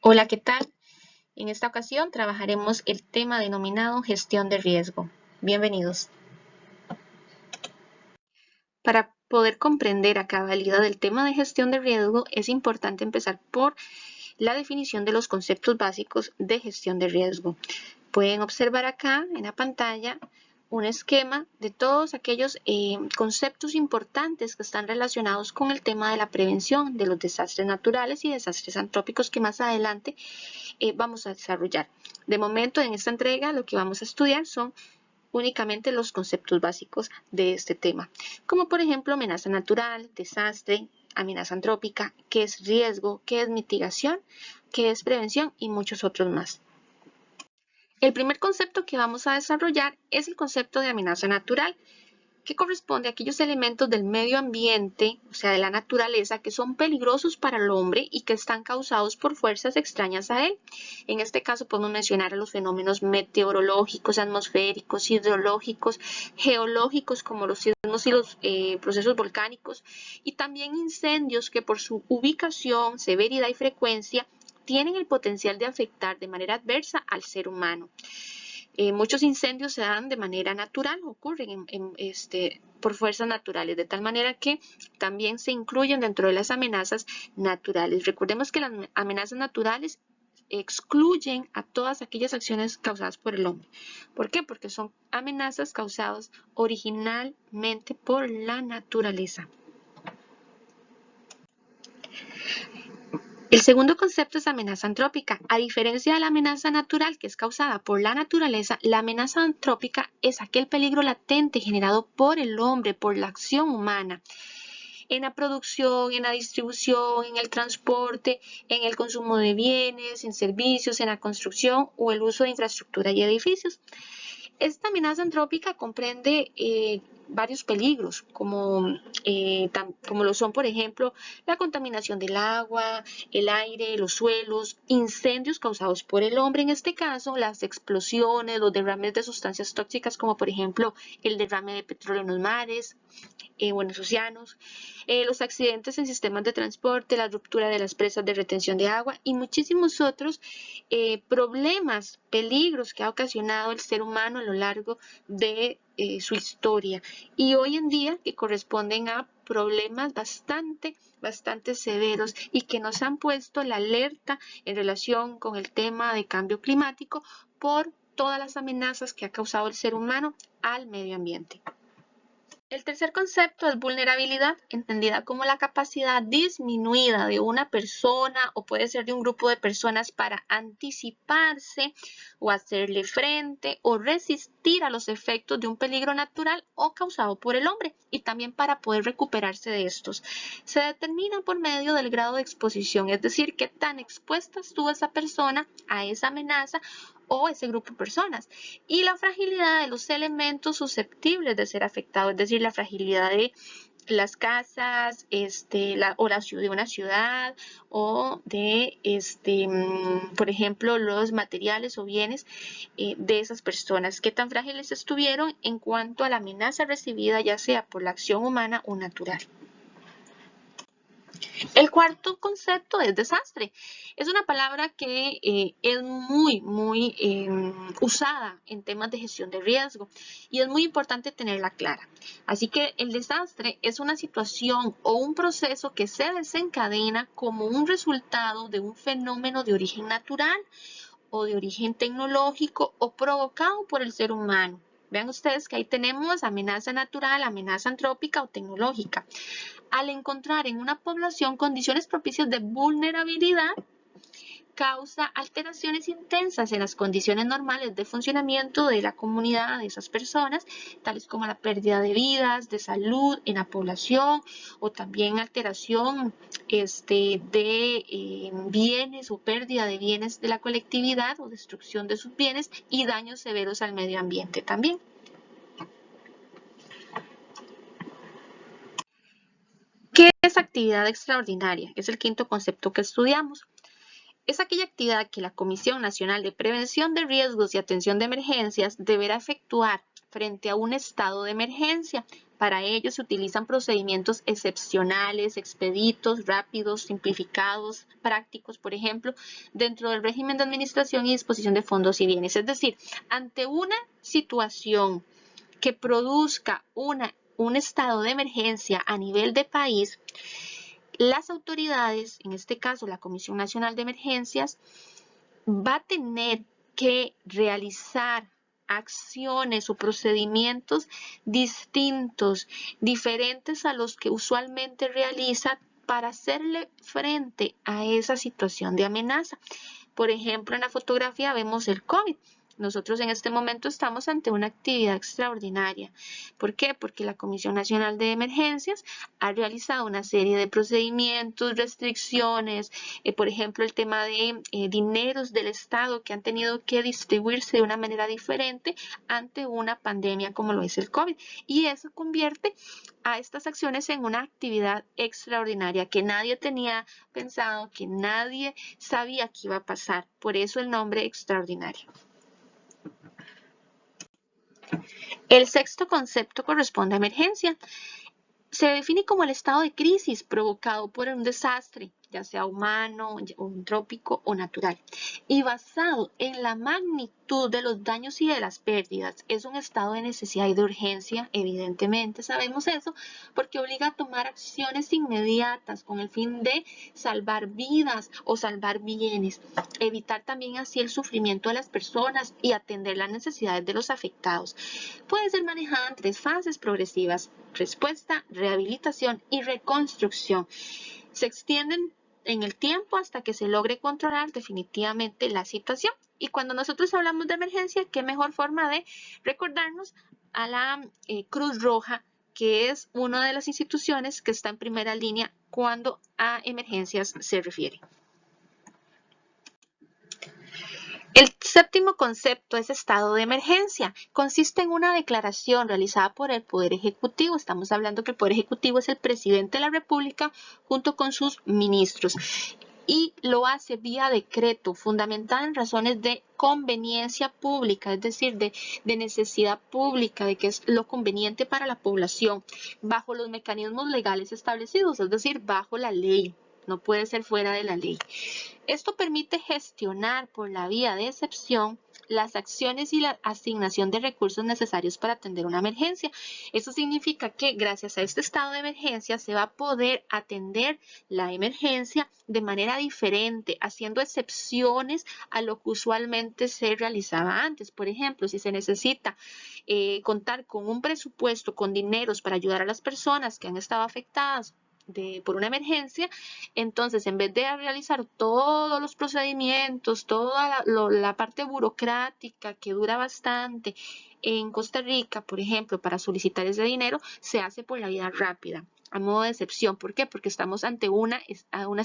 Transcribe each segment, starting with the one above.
Hola, ¿qué tal? En esta ocasión trabajaremos el tema denominado gestión de riesgo. Bienvenidos. Para poder comprender a cabalidad el tema de gestión de riesgo, es importante empezar por la definición de los conceptos básicos de gestión de riesgo. Pueden observar acá en la pantalla un esquema de todos aquellos conceptos importantes que están relacionados con el tema de la prevención de los desastres naturales y desastres antrópicos que más adelante vamos a desarrollar. De momento, en esta entrega, lo que vamos a estudiar son únicamente los conceptos básicos de este tema, como por ejemplo amenaza natural, desastre, amenaza antrópica, qué es riesgo, qué es mitigación, qué es prevención y muchos otros más. El primer concepto que vamos a desarrollar es el concepto de amenaza natural, que corresponde a aquellos elementos del medio ambiente, o sea, de la naturaleza, que son peligrosos para el hombre y que están causados por fuerzas extrañas a él. En este caso podemos mencionar a los fenómenos meteorológicos, atmosféricos, hidrológicos, geológicos, como los sismos y los procesos volcánicos, y también incendios que por su ubicación, severidad y frecuencia tienen el potencial de afectar de manera adversa al ser humano. Muchos incendios se dan de manera natural, ocurren por fuerzas naturales, de tal manera que también se incluyen dentro de las amenazas naturales. Recordemos que las amenazas naturales excluyen a todas aquellas acciones causadas por el hombre. ¿Por qué? Porque son amenazas causadas originalmente por la naturaleza. El segundo concepto es amenaza antrópica. A diferencia de la amenaza natural, que es causada por la naturaleza, la amenaza antrópica es aquel peligro latente generado por el hombre, por la acción humana, en la producción, en la distribución, en el transporte, en el consumo de bienes, en servicios, en la construcción o el uso de infraestructura y edificios. Esta amenaza antrópica comprende varios peligros, como lo son, por ejemplo, la contaminación del agua, el aire, los suelos, incendios causados por el hombre, en este caso, las explosiones, los derrames de sustancias tóxicas, como por ejemplo el derrame de petróleo en los mares, en los océanos, los accidentes en sistemas de transporte, la ruptura de las presas de retención de agua y muchísimos otros problemas, peligros que ha ocasionado el ser humano a lo largo de su historia y hoy en día que corresponden a problemas bastante severos y que nos han puesto la alerta en relación con el tema de cambio climático por todas las amenazas que ha causado el ser humano al medio ambiente. El tercer concepto es vulnerabilidad, entendida como la capacidad disminuida de una persona o puede ser de un grupo de personas para anticiparse o hacerle frente o resistir a los efectos de un peligro natural o causado por el hombre y también para poder recuperarse de estos. Se determina por medio del grado de exposición, es decir, qué tan expuesta estuvo esa persona a esa amenaza o ese grupo de personas y la fragilidad de los elementos susceptibles de ser afectados, es decir, la fragilidad de las casas, de una ciudad o de, por ejemplo, los materiales o bienes de esas personas, qué tan frágiles estuvieron en cuanto a la amenaza recibida, ya sea por la acción humana o natural. El cuarto concepto es desastre. Es una palabra que es muy usada en temas de gestión de riesgo y es muy importante tenerla clara. Así que el desastre es una situación o un proceso que se desencadena como un resultado de un fenómeno de origen natural o de origen tecnológico o provocado por el ser humano. Vean ustedes que ahí tenemos amenaza natural, amenaza antrópica o tecnológica. Al encontrar en una población condiciones propicias de vulnerabilidad, causa alteraciones intensas en las condiciones normales de funcionamiento de la comunidad, de esas personas, tales como la pérdida de vidas, de salud en la población, o también alteración de bienes o pérdida de bienes de la colectividad o destrucción de sus bienes y daños severos al medio ambiente también. ¿Qué es actividad extraordinaria? Es el quinto concepto que estudiamos. Es aquella actividad que la Comisión Nacional de Prevención de Riesgos y Atención de Emergencias deberá efectuar frente a un estado de emergencia Para ello se utilizan procedimientos excepcionales, expeditos, rápidos, simplificados, prácticos, por ejemplo, dentro del régimen de administración y disposición de fondos y bienes. Es decir, ante una situación que produzca un estado de emergencia a nivel de país, las autoridades, en este caso la Comisión Nacional de Emergencias, va a tener que realizar acciones o procedimientos distintos, diferentes a los que usualmente realiza para hacerle frente a esa situación de amenaza. Por ejemplo, en la fotografía vemos el COVID. Nosotros en este momento estamos ante una actividad extraordinaria. ¿Por qué? Porque la Comisión Nacional de Emergencias ha realizado una serie de procedimientos, restricciones, por ejemplo, el tema de dineros del Estado que han tenido que distribuirse de una manera diferente ante una pandemia como lo es el COVID. Y eso convierte a estas acciones en una actividad extraordinaria que nadie tenía pensado, que nadie sabía que iba a pasar. Por eso el nombre extraordinario. El sexto concepto corresponde a emergencia. Se define como el estado de crisis provocado por un desastre, ya sea humano, antrópico o natural, y basado en la magnitud de los daños y de las pérdidas. Es un estado de necesidad y de urgencia, evidentemente sabemos eso, porque obliga a tomar acciones inmediatas con el fin de salvar vidas o salvar bienes, evitar también así el sufrimiento de las personas y atender las necesidades de los afectados. Puede ser manejada en 3 fases progresivas: respuesta, rehabilitación y reconstrucción. Se extienden en el tiempo hasta que se logre controlar definitivamente la situación. Y cuando nosotros hablamos de emergencia, qué mejor forma de recordarnos a la Cruz Roja, que es una de las instituciones que está en primera línea cuando a emergencias se refiere. El séptimo concepto es estado de emergencia. Consiste en una declaración realizada por el Poder Ejecutivo. Estamos hablando que el Poder Ejecutivo es el presidente de la República junto con sus ministros. Y lo hace vía decreto, fundamentada en razones de conveniencia pública, es decir, de necesidad pública, de que es lo conveniente para la población, bajo los mecanismos legales establecidos, es decir, bajo la ley. No puede ser fuera de la ley. Esto permite gestionar por la vía de excepción las acciones y la asignación de recursos necesarios para atender una emergencia. Eso significa que gracias a este estado de emergencia se va a poder atender la emergencia de manera diferente, haciendo excepciones a lo que usualmente se realizaba antes. Por ejemplo, si se necesita contar con un presupuesto, con dineros para ayudar a las personas que han estado afectadas por una emergencia, entonces en vez de realizar todos los procedimientos, toda la parte burocrática que dura bastante en Costa Rica, por ejemplo, para solicitar ese dinero, se hace por la vía rápida, a modo de excepción. ¿Por qué? Porque estamos ante una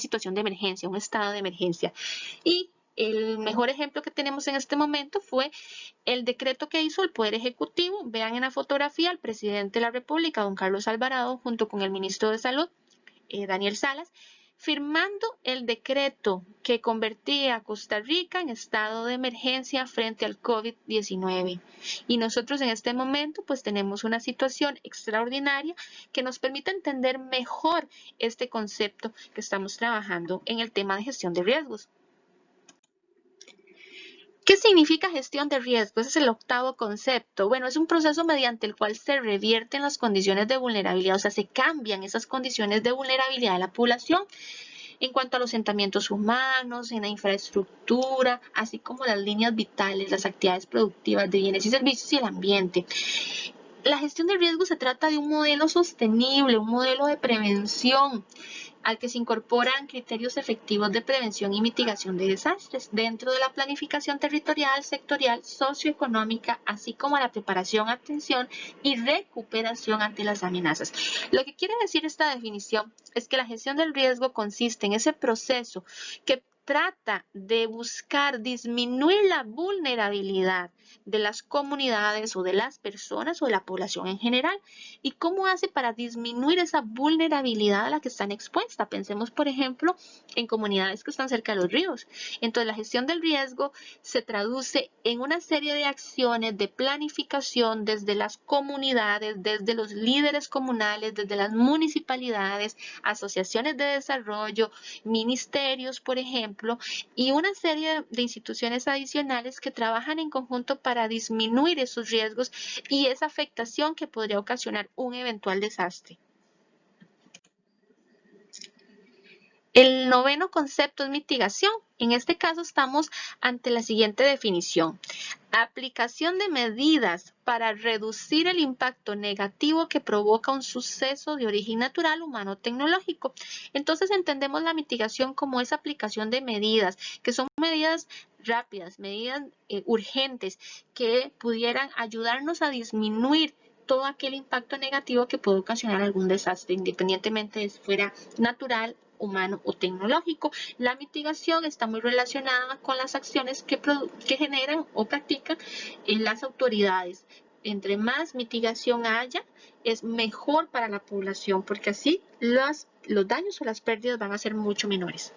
situación de emergencia, un estado de emergencia. Y el mejor ejemplo que tenemos en este momento fue el decreto que hizo el Poder Ejecutivo. Vean en la fotografía al presidente de la República, don Carlos Alvarado, junto con el ministro de Salud, Daniel Salas, firmando el decreto que convertía a Costa Rica en estado de emergencia frente al COVID-19. Y nosotros en este momento pues tenemos una situación extraordinaria que nos permite entender mejor este concepto que estamos trabajando en el tema de gestión de riesgos. ¿Qué significa gestión de riesgos? Ese es el octavo concepto. Bueno, es un proceso mediante el cual se revierten las condiciones de vulnerabilidad, o sea, se cambian esas condiciones de vulnerabilidad de la población en cuanto a los asentamientos humanos, en la infraestructura, así como las líneas vitales, las actividades productivas de bienes y servicios y el ambiente. La gestión de riesgos se trata de un modelo sostenible, un modelo de prevención al que se incorporan criterios efectivos de prevención y mitigación de desastres dentro de la planificación territorial, sectorial, socioeconómica, así como la preparación, atención y recuperación ante las amenazas. Lo que quiere decir esta definición es que la gestión del riesgo consiste en ese proceso que trata de buscar disminuir la vulnerabilidad de las comunidades o de las personas o de la población en general. ¿Y cómo hace para disminuir esa vulnerabilidad a la que están expuestas? Pensemos, por ejemplo, en comunidades que están cerca de los ríos. Entonces, la gestión del riesgo se traduce en una serie de acciones de planificación desde las comunidades, desde los líderes comunales, desde las municipalidades, asociaciones de desarrollo, ministerios, por ejemplo, y una serie de instituciones adicionales que trabajan en conjunto para disminuir esos riesgos y esa afectación que podría ocasionar un eventual desastre. El noveno concepto es mitigación. En este caso estamos ante la siguiente definición. Aplicación de medidas para reducir el impacto negativo que provoca un suceso de origen natural, humano o tecnológico. Entonces entendemos la mitigación como esa aplicación de medidas, que son medidas rápidas, medidas urgentes, que pudieran ayudarnos a disminuir todo aquel impacto negativo que puede ocasionar algún desastre, independientemente de si fuera natural, humano o tecnológico. La mitigación está muy relacionada con las acciones que generan o practican las autoridades. Entre más mitigación haya, es mejor para la población, porque así los daños o las pérdidas van a ser mucho menores.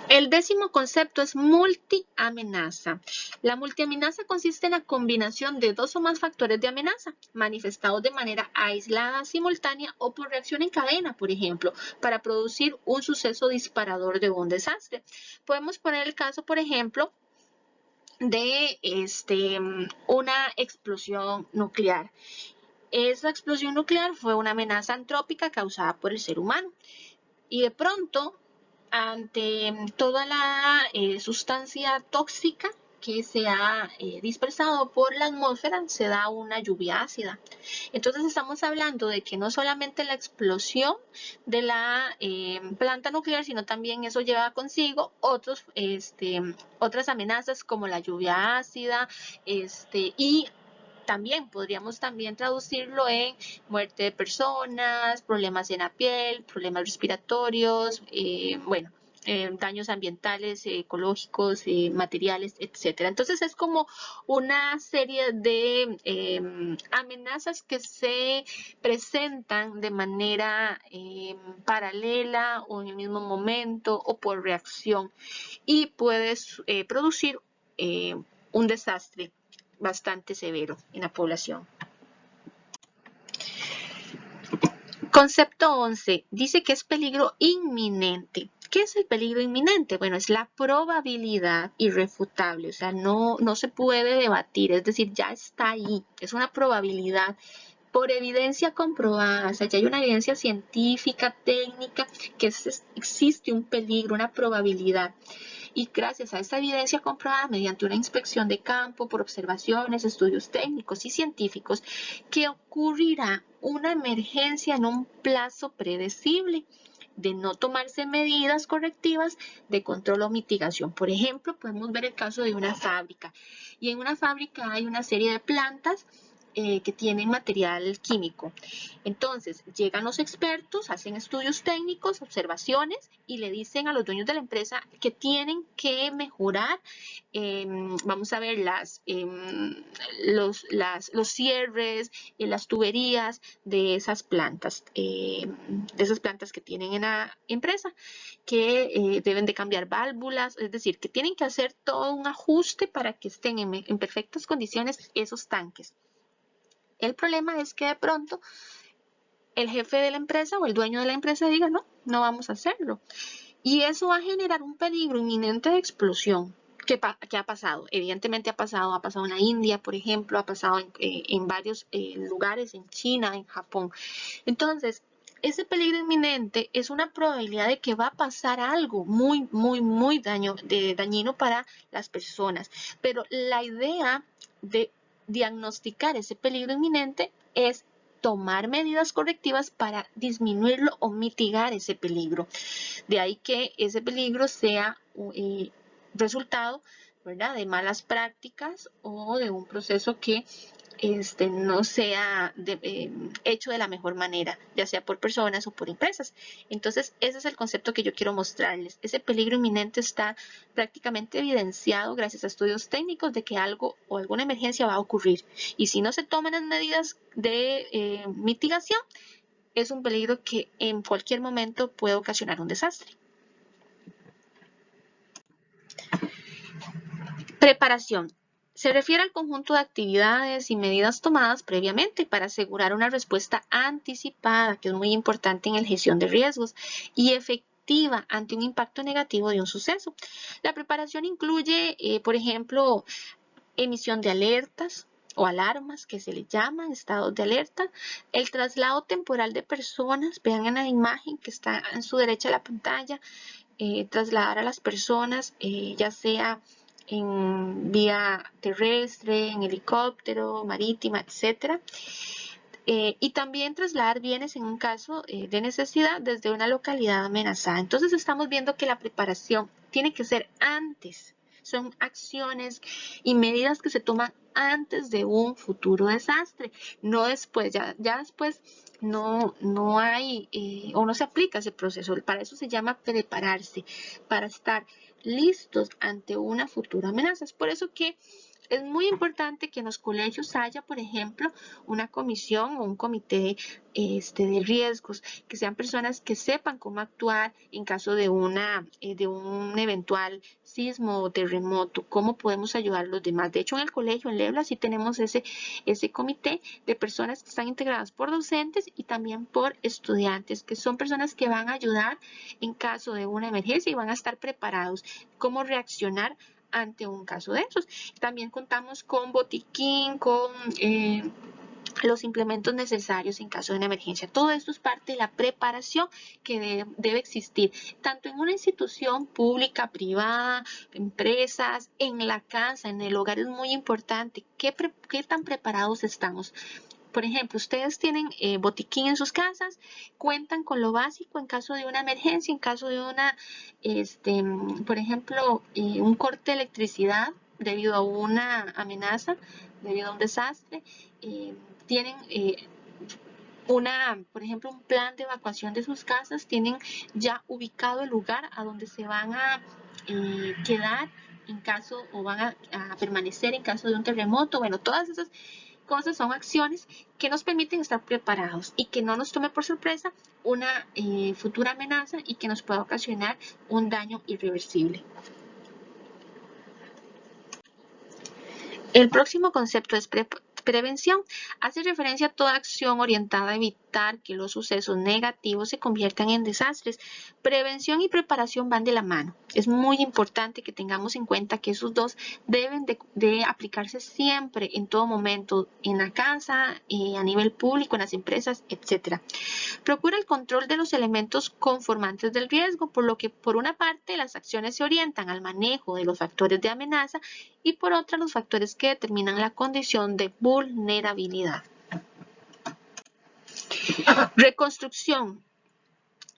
El décimo concepto es multiamenaza. La multiamenaza consiste en la combinación de dos o más factores de amenaza, manifestados de manera aislada, simultánea o por reacción en cadena, por ejemplo, para producir un suceso disparador de un desastre. Podemos poner el caso, por ejemplo, de una explosión nuclear. Esa explosión nuclear fue una amenaza antrópica causada por el ser humano. Y de pronto, ante toda la sustancia tóxica que se ha dispersado por la atmósfera, se da una lluvia ácida. Entonces estamos hablando de que no solamente la explosión de la planta nuclear, sino también eso lleva consigo otras amenazas como la lluvia ácida y también podríamos traducirlo en muerte de personas, problemas en la piel, problemas respiratorios, daños ambientales, ecológicos, materiales, etcétera. Entonces es como una serie de amenazas que se presentan de manera paralela o en el mismo momento o por reacción y puedes producir un desastre bastante severo en la población. Concepto 11 dice que es peligro inminente. ¿Qué es el peligro inminente? Bueno, es la probabilidad irrefutable, o sea, no se puede debatir, es decir, ya está ahí, es una probabilidad por evidencia comprobada, o sea, ya hay una evidencia científica, técnica, que existe un peligro, una probabilidad. Y gracias a esta evidencia comprobada mediante una inspección de campo, por observaciones, estudios técnicos y científicos, que ocurrirá una emergencia en un plazo predecible de no tomarse medidas correctivas de control o mitigación. Por ejemplo, podemos ver el caso de una fábrica. Y en una fábrica hay una serie de plantas que tienen material químico. Entonces, llegan los expertos, hacen estudios técnicos, observaciones y le dicen a los dueños de la empresa que tienen que mejorar, vamos a ver, los cierres, las tuberías de esas plantas que tienen en la empresa, que deben de cambiar válvulas, es decir, que tienen que hacer todo un ajuste para que estén en perfectas condiciones esos tanques. El problema es que de pronto el jefe de la empresa o el dueño de la empresa diga, no vamos a hacerlo. Y eso va a generar un peligro inminente de explosión. ¿Qué ha pasado? Evidentemente ha pasado en la India, por ejemplo, ha pasado en varios lugares, en China, en Japón. Entonces, ese peligro inminente es una probabilidad de que va a pasar algo muy, muy, muy dañino para las personas. Pero la idea de diagnosticar ese peligro inminente es tomar medidas correctivas para disminuirlo o mitigar ese peligro. De ahí que ese peligro sea resultado, ¿verdad?, de malas prácticas o de un proceso que no sea hecho de la mejor manera, ya sea por personas o por empresas. Entonces, ese es el concepto que yo quiero mostrarles. Ese peligro inminente está prácticamente evidenciado gracias a estudios técnicos de que algo o alguna emergencia va a ocurrir. Y si no se toman las medidas de mitigación, es un peligro que en cualquier momento puede ocasionar un desastre. Preparación. Se refiere al conjunto de actividades y medidas tomadas previamente para asegurar una respuesta anticipada, que es muy importante en la gestión de riesgos, y efectiva ante un impacto negativo de un suceso. La preparación incluye, por ejemplo, emisión de alertas o alarmas, que se le llaman estados de alerta, el traslado temporal de personas, vean en la imagen que está en su derecha de la pantalla, trasladar a las personas, ya sea en vía terrestre, en helicóptero, marítima, etcétera. Y también trasladar bienes en un caso de necesidad desde una localidad amenazada. Entonces estamos viendo que la preparación tiene que ser antes. Son acciones y medidas que se toman antes de un futuro desastre, no después. Ya después no hay o no se aplica ese proceso. Para eso se llama prepararse, para estar listos ante una futura amenaza. Es por eso que es muy importante que en los colegios haya, por ejemplo, una comisión o un comité de riesgos, que sean personas que sepan cómo actuar en caso de un eventual sismo o terremoto, cómo podemos ayudar a los demás. De hecho, en el colegio, en Lebla, sí tenemos ese comité de personas que están integradas por docentes y también por estudiantes, que son personas que van a ayudar en caso de una emergencia y van a estar preparados cómo reaccionar ante un caso de esos. También contamos con botiquín, con los implementos necesarios en caso de una emergencia. Todo esto es parte de la preparación que debe existir, tanto en una institución pública, privada, empresas, en la casa, en el hogar. Es muy importante. ¿Qué tan preparados estamos? Por ejemplo, ustedes tienen botiquín en sus casas, cuentan con lo básico en caso de una emergencia, en caso de por ejemplo, un corte de electricidad debido a una amenaza, debido a un desastre. Tienen por ejemplo, un plan de evacuación de sus casas, tienen ya ubicado el lugar a donde se van a quedar en caso o van a permanecer en caso de un terremoto. Bueno, todas esas cosas son acciones que nos permiten estar preparados y que no nos tome por sorpresa una futura amenaza y que nos pueda ocasionar un daño irreversible. El próximo concepto es prevención. Hace referencia a toda acción orientada a evitar que los sucesos negativos se conviertan en desastres. Prevención y preparación van de la mano. Es muy importante que tengamos en cuenta que esos dos deben de aplicarse siempre, en todo momento, en la casa, a nivel público, en las empresas, etc. Procura el control de los elementos conformantes del riesgo, por lo que por una parte las acciones se orientan al manejo de los factores de amenaza y por otra los factores que determinan la condición de vulnerabilidad. Reconstrucción.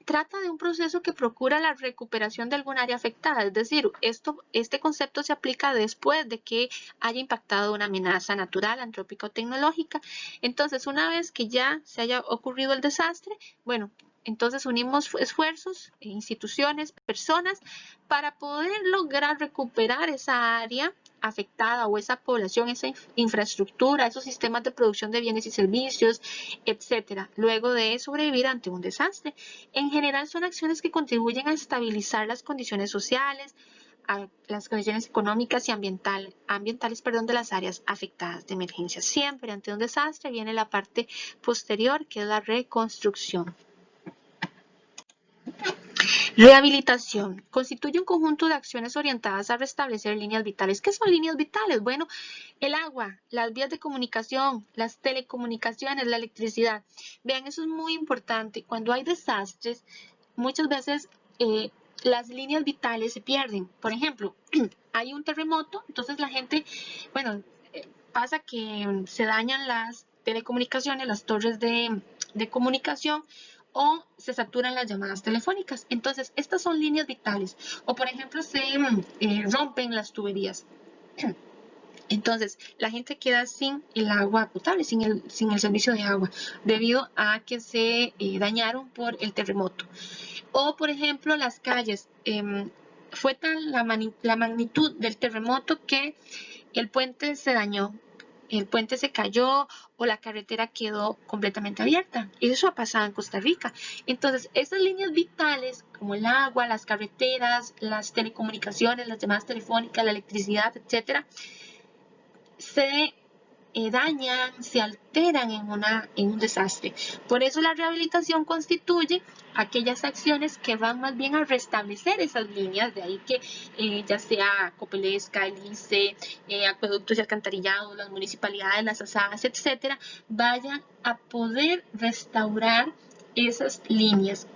Trata de un proceso que procura la recuperación de algún área afectada, es decir, este concepto se aplica después de que haya impactado una amenaza natural, antrópica o tecnológica. Entonces, una vez que ya se haya ocurrido el desastre, bueno, entonces unimos esfuerzos, instituciones, personas, para poder lograr recuperar esa área afectada o esa población, esa infraestructura, esos sistemas de producción de bienes y servicios, etcétera, luego de sobrevivir ante un desastre. En general son acciones que contribuyen a estabilizar las condiciones sociales, a las condiciones económicas y ambientales de las áreas afectadas de emergencia. Siempre ante un desastre viene la parte posterior, que es la reconstrucción. Rehabilitación. Constituye un conjunto de acciones orientadas a restablecer líneas vitales. ¿Qué son líneas vitales? Bueno, el agua, las vías de comunicación, las telecomunicaciones, la electricidad. Vean, eso es muy importante. Cuando hay desastres, muchas veces las líneas vitales se pierden. Por ejemplo, hay un terremoto, entonces la gente, bueno, pasa que se dañan las telecomunicaciones, las torres de comunicación, o se saturan las llamadas telefónicas. Entonces, estas son líneas vitales. O, por ejemplo, se rompen las tuberías. Entonces, la gente queda sin el agua potable, sin el servicio de agua, debido a que se dañaron por el terremoto. O, por ejemplo, las calles. Fue tal la magnitud del terremoto que el puente se dañó, el puente se cayó o la carretera quedó completamente abierta. Eso ha pasado en Costa Rica. Entonces, esas líneas vitales como el agua, las carreteras, las telecomunicaciones, las llamadas telefónicas, la electricidad, etcétera, se dañan, se alteran en un desastre. Por eso la rehabilitación constituye aquellas acciones que van más bien a restablecer esas líneas, de ahí que ya sea Copelesca, el ICE, acueductos y alcantarillados, las municipalidades, las ASADAS, etcétera, vayan a poder restaurar esas líneas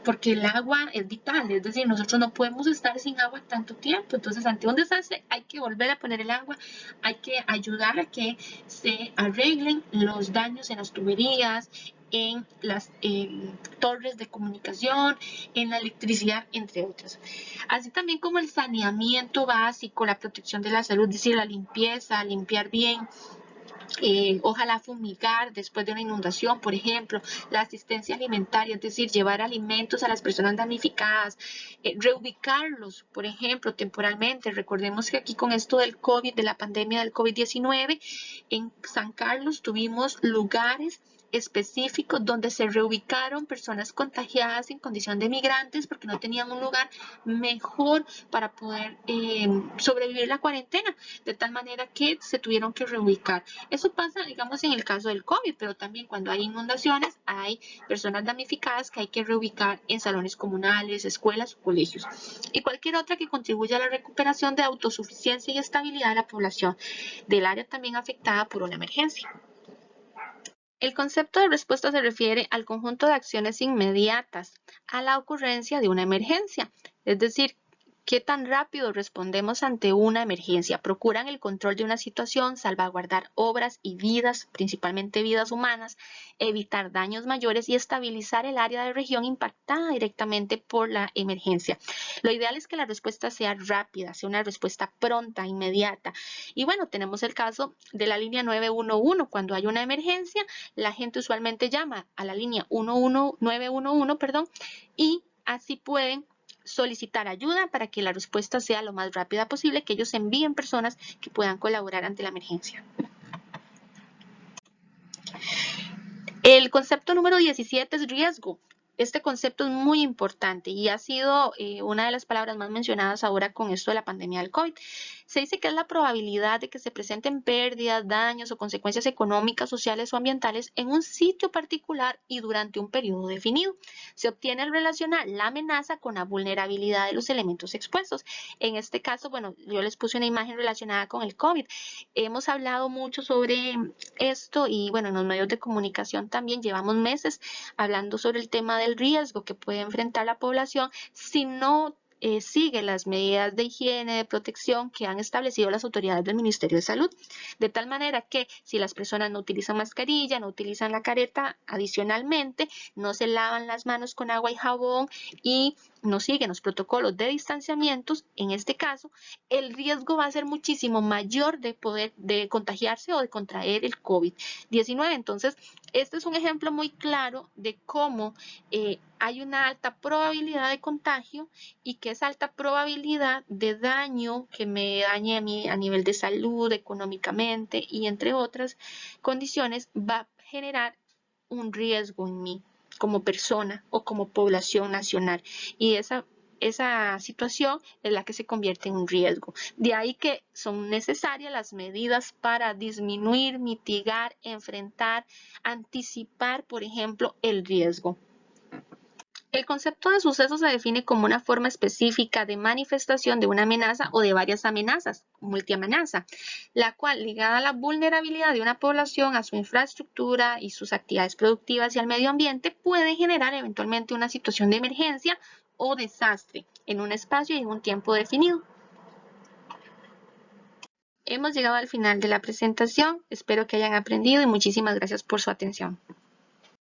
porque el agua es vital, es decir, nosotros no podemos estar sin agua tanto tiempo, entonces ante un desastre hay que volver a poner el agua, hay que ayudar a que se arreglen los daños en las tuberías, en las torres de comunicación, en la electricidad, entre otras. Así también como el saneamiento básico, la protección de la salud, es decir, la limpieza, limpiar bien, ojalá fumigar después de una inundación, por ejemplo, la asistencia alimentaria, es decir, llevar alimentos a las personas damnificadas, reubicarlos, por ejemplo, temporalmente. Recordemos que aquí con esto del COVID, de la pandemia del COVID-19, en San Carlos tuvimos lugares específicos donde se reubicaron personas contagiadas en condición de migrantes porque no tenían un lugar mejor para poder sobrevivir la cuarentena, de tal manera que se tuvieron que reubicar. Eso pasa, digamos, en el caso del COVID, pero también cuando hay inundaciones, hay personas damnificadas que hay que reubicar en salones comunales, escuelas o colegios. Y cualquier otra que contribuya a la recuperación de autosuficiencia y estabilidad de la población del área también afectada por una emergencia. El concepto de respuesta se refiere al conjunto de acciones inmediatas a la ocurrencia de una emergencia, es decir, ¿qué tan rápido respondemos ante una emergencia? Procuran el control de una situación, salvaguardar obras y vidas, principalmente vidas humanas, evitar daños mayores y estabilizar el área de región impactada directamente por la emergencia. Lo ideal es que la respuesta sea rápida, sea una respuesta pronta, inmediata. Y bueno, tenemos el caso de la línea 911. Cuando hay una emergencia, la gente usualmente llama a la línea 911, y así pueden solicitar ayuda para que la respuesta sea lo más rápida posible, que ellos envíen personas que puedan colaborar ante la emergencia. El concepto número 17 es riesgo. Este concepto es muy importante y ha sido una de las palabras más mencionadas ahora con esto de la pandemia del COVID. Se dice que es la probabilidad de que se presenten pérdidas, daños o consecuencias económicas, sociales o ambientales en un sitio particular y durante un periodo definido. Se obtiene al relacionar la amenaza con la vulnerabilidad de los elementos expuestos. En este caso, bueno, yo les puse una imagen relacionada con el COVID. Hemos hablado mucho sobre esto y bueno, en los medios de comunicación también llevamos meses hablando sobre el tema del riesgo que puede enfrentar la población si no sigue las medidas de higiene, de protección que han establecido las autoridades del Ministerio de Salud. De tal manera que si las personas no utilizan mascarilla, no utilizan la careta, adicionalmente no se lavan las manos con agua y jabón y no siguen los protocolos de distanciamientos, en este caso, el riesgo va a ser muchísimo mayor de contagiarse o de contraer el COVID-19. Entonces, este es un ejemplo muy claro de cómo hay una alta probabilidad de contagio y que esa alta probabilidad de daño que me dañe a mí a nivel de salud, económicamente y entre otras condiciones va a generar un riesgo en mí como persona o como población nacional. Y esa situación es la que se convierte en un riesgo. De ahí que son necesarias las medidas para disminuir, mitigar, enfrentar, anticipar, por ejemplo, el riesgo. El concepto de suceso se define como una forma específica de manifestación de una amenaza o de varias amenazas, multiamenaza, la cual, ligada a la vulnerabilidad de una población, a su infraestructura y sus actividades productivas y al medio ambiente, puede generar eventualmente una situación de emergencia o desastre en un espacio y en un tiempo definido. Hemos llegado al final de la presentación, espero que hayan aprendido y muchísimas gracias por su atención.